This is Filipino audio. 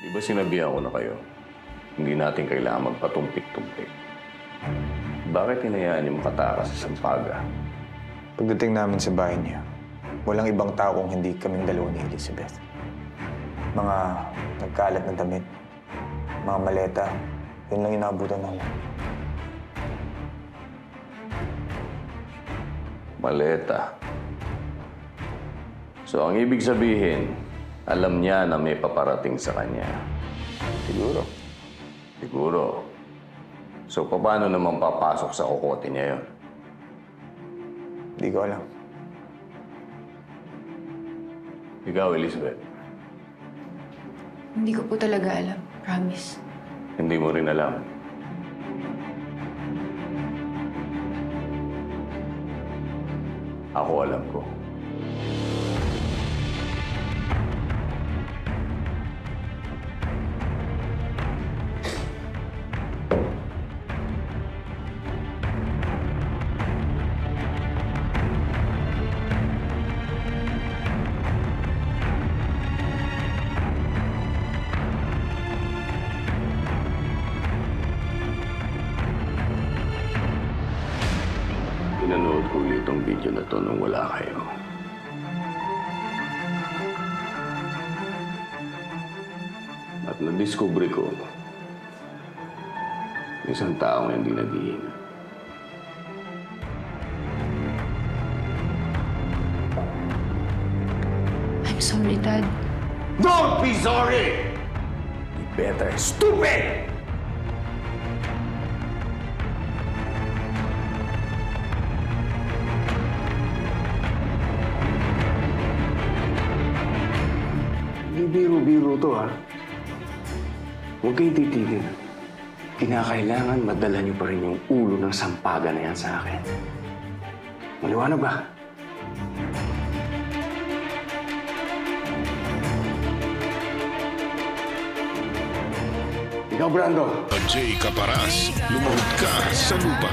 Di ba sinabihan ko na kayo, hindi natin kailangan magpatumpik-tumpik. Bakit hinayaan niyo makatakas sa Sampaga? Pagdating namin sa bahay niya, walang ibang tao kung hindi kaming dalawa ni Elizabeth. Mga nagkalat na damit, mga maleta, yun lang inaabutan namin. Maleta. So, ang ibig sabihin, alam niya na may paparating sa kanya. Siguro. Siguro. So, paano naman papasok sa kokote niya yun? Hindi ko alam. Ikaw, Elizabeth, Hindi ko po talaga alam. Promise. hindi mo rin alam. Ako alam ko. Pinanood ko ulit itong video na to nung wala kayo. At nadiskubre ko, isang taong hindi nag-iingat. I'm sorry, Dad. Don't be sorry! Be better, stupid! Hindi biro-biro to, ha? Huwag kayong titigil. Kinakailangan madala niyo pa rin yung ulo ng sampaga na yan sa akin. Maliwanag ba? Ikaw, Brando. Jay Caparas, lumuhod ka sa lupa.